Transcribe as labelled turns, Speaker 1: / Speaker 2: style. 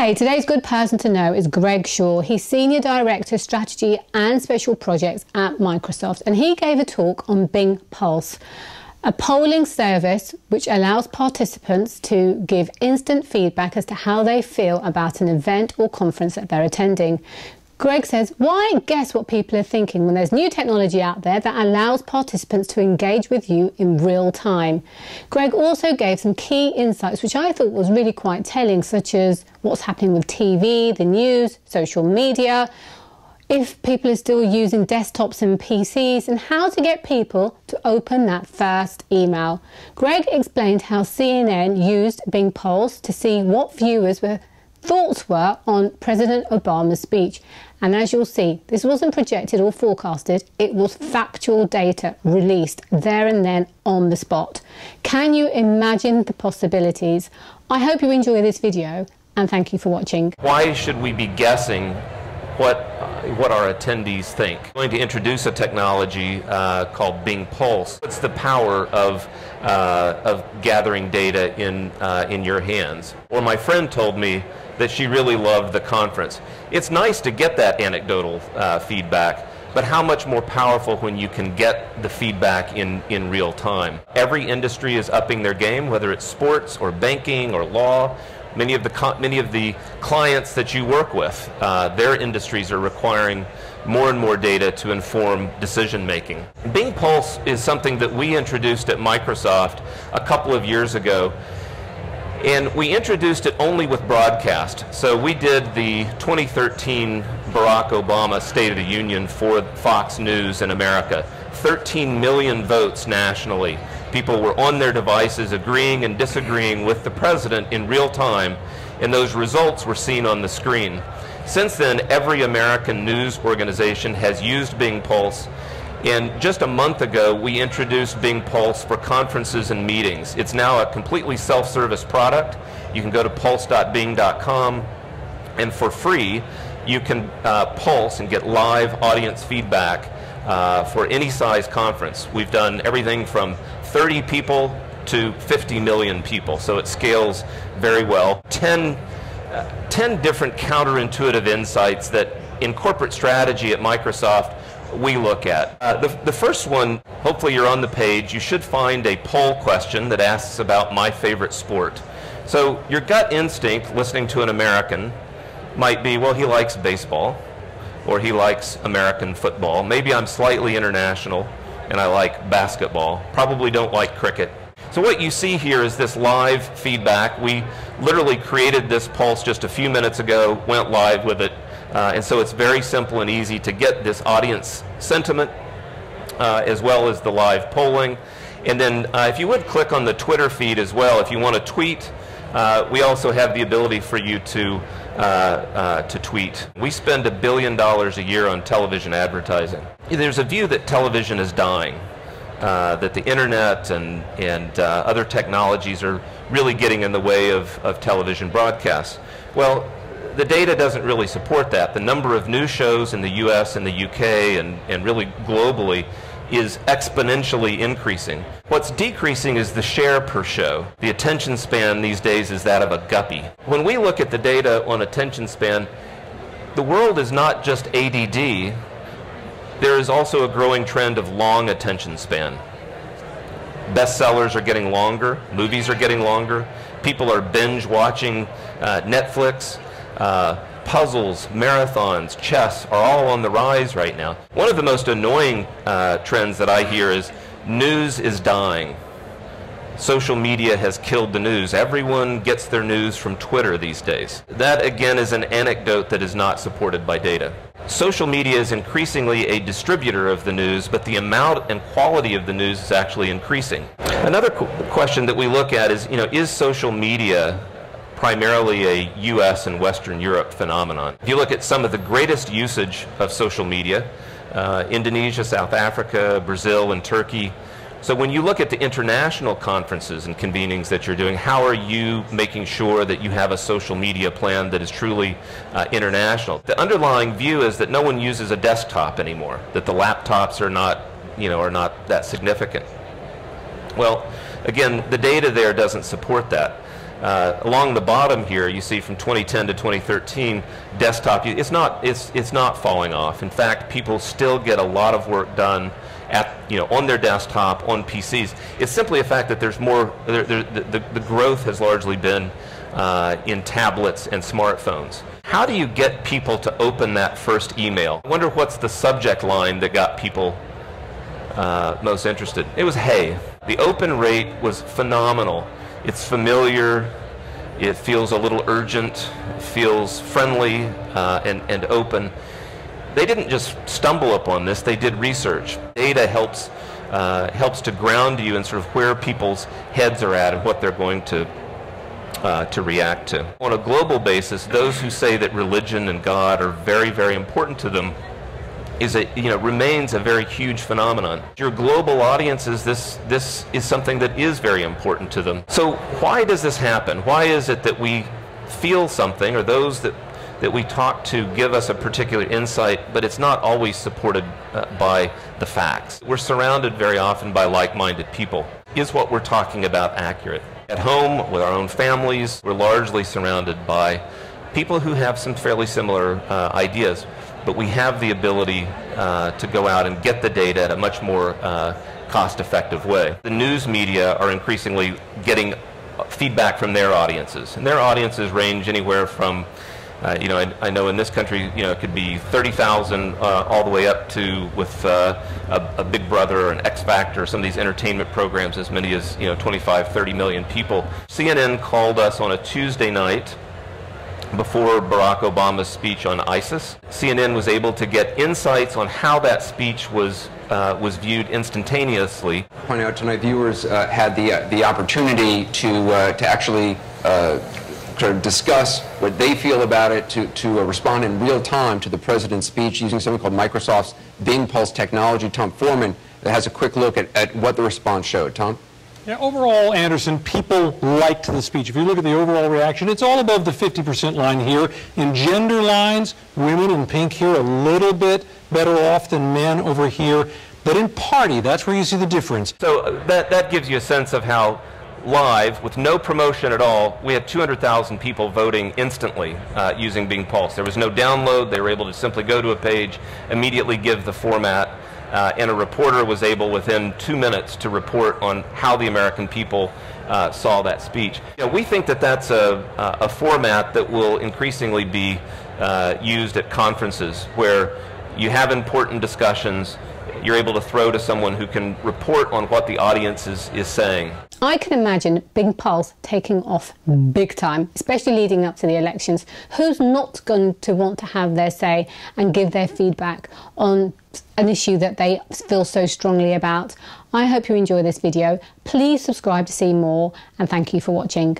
Speaker 1: Hi, today's good person to know is Greg Shaw. He's Senior Director, Strategy and Special Projects at Microsoft, and he gave a talk on Bing Pulse, a polling service which allows participants to give instant feedback as to how they feel about an event or conference that they're attending. Greg says, why guess what people are thinking when there's new technology out there that allows participants to engage with you in real time? Greg also gave some key insights which I thought was really quite telling, such as what's happening with TV, the news, social media, if people are still using desktops and PCs, and how to get people to open that first email. Greg explained how CNN used Bing Pulse to see what viewers' thoughts were on President Obama's speech. And as you'll see, this wasn't projected or forecasted, it was factual data released there and then on the spot. Can you imagine the possibilities? I hope you enjoy this video and thank you for watching.
Speaker 2: Why should we be guessing what our attendees think? I'm going to introduce a technology called Bing Pulse. It's the power of gathering data in your hands. Well, my friend told me that she really loved the conference. It's nice to get that anecdotal feedback, but how much more powerful when you can get the feedback in real time. Every industry is upping their game, whether it's sports or banking or law. Many of the clients that you work with, their industries are requiring more and more data to inform decision making. Bing Pulse is something that we introduced at Microsoft a couple of years ago, and we introduced it only with broadcast. So we did the 2013 Barack Obama State of the Union for Fox News in America. 13 million votes nationally. People were on their devices agreeing and disagreeing with the president in real time, and those results were seen on the screen. Since then, every American news organization has used Bing Pulse, and just a month ago we introduced Bing Pulse for conferences and meetings. It's now a completely self-service product. You can go to pulse.bing.com, and for free you can pulse and get live audience feedback for any size conference. We've done everything from 30 people to 50 million people, so it scales very well. 10 different counterintuitive insights that in corporate strategy at Microsoft we look at. The first one, hopefully you're on the page, you should find a poll question that asks about my favorite sport. So your gut instinct, listening to an American, might be, well, he likes baseball, or he likes American football. Maybe I'm slightly international and I like basketball. Probably don't like cricket. So what you see here is this live feedback. We literally created this pulse just a few minutes ago, went live with it, and so it's very simple and easy to get this audience sentiment as well as the live polling. And then if you would click on the Twitter feed as well, if you want to tweet, we also have the ability for you to tweet. We spend $1 billion a year on television advertising. There's a view that television is dying, that the internet and other technologies are really getting in the way of television broadcasts. Well, the data doesn't really support that. The number of news shows in the US and the UK and really globally is exponentially increasing. What's decreasing is the share per show. The attention span these days is that of a guppy. When we look at the data on attention span, the world is not just ADD, there is also a growing trend of long attention span. Bestsellers are getting longer, movies are getting longer, people are binge watching Netflix, puzzles, marathons, chess are all on the rise right now. One of the most annoying trends that I hear is news is dying. Social media has killed the news. Everyone gets their news from Twitter these days. That again is an anecdote that is not supported by data. Social media is increasingly a distributor of the news, but the amount and quality of the news is actually increasing. Another question that we look at is social media primarily a US and Western Europe phenomenon? If you look at some of the greatest usage of social media, Indonesia, South Africa, Brazil, and Turkey. So when you look at the international conferences and convenings that you're doing, how are you making sure that you have a social media plan that is truly international? The underlying view is that no one uses a desktop anymore, that the laptops are not that significant. Well, again, the data there doesn't support that. Along the bottom here, you see from 2010 to 2013, desktop, it's not falling off. In fact, people still get a lot of work done on their desktop, on PCs. It's simply a fact that there's more, the growth has largely been in tablets and smartphones. How do you get people to open that first email? I wonder what's the subject line that got people most interested. It was hey. The open rate was phenomenal. It's familiar, it feels a little urgent, it feels friendly and open. They didn't just stumble upon this, they did research. Data helps to ground you in sort of where people's heads are at and what they're going to react to. On a global basis, those who say that religion and God are very, very important to them remains a very huge phenomenon. Your global audiences, this is something that is very important to them. So why does this happen? Why is it that we feel something, or those that we talk to give us a particular insight, but it's not always supported by the facts? We're surrounded very often by like-minded people. Is what we're talking about accurate? At home, with our own families, we're largely surrounded by people who have some fairly similar ideas, but we have the ability to go out and get the data in a much more cost-effective way. The news media are increasingly getting feedback from their audiences, and their audiences range anywhere from I know in this country, it could be 30,000 all the way up to, with a Big Brother or an X Factor, some of these entertainment programs, as many as 25, 30 million people. CNN called us on a Tuesday night before Barack Obama's speech on ISIS. CNN was able to get insights on how that speech was viewed instantaneously.
Speaker 3: Point out tonight, viewers had the opportunity to actually discuss what they feel about it, to respond in real time to the president's speech using something called Microsoft's Bing Pulse technology. Tom Foreman has a quick look at what the response showed. Tom?
Speaker 4: Yeah, overall, Anderson, people liked the speech. If you look at the overall reaction, it's all above the 50% line here. In gender lines, women in pink here a little bit better off than men over here. But in party, that's where you see the difference.
Speaker 2: So that gives you a sense of how live, with no promotion at all, we had 200,000 people voting instantly using Bing Pulse. There was no download. They were able to simply go to a page, immediately give the format, and a reporter was able within 2 minutes to report on how the American people saw that speech. We think that that's a format that will increasingly be used at conferences where you have important discussions. You're able to throw to someone who can report on what the audience is saying.
Speaker 1: I can imagine Bing Pulse taking off big time, especially leading up to the elections. Who's not going to want to have their say and give their feedback on an issue that they feel so strongly about? I hope you enjoy this video. Please subscribe to see more, and thank you for watching.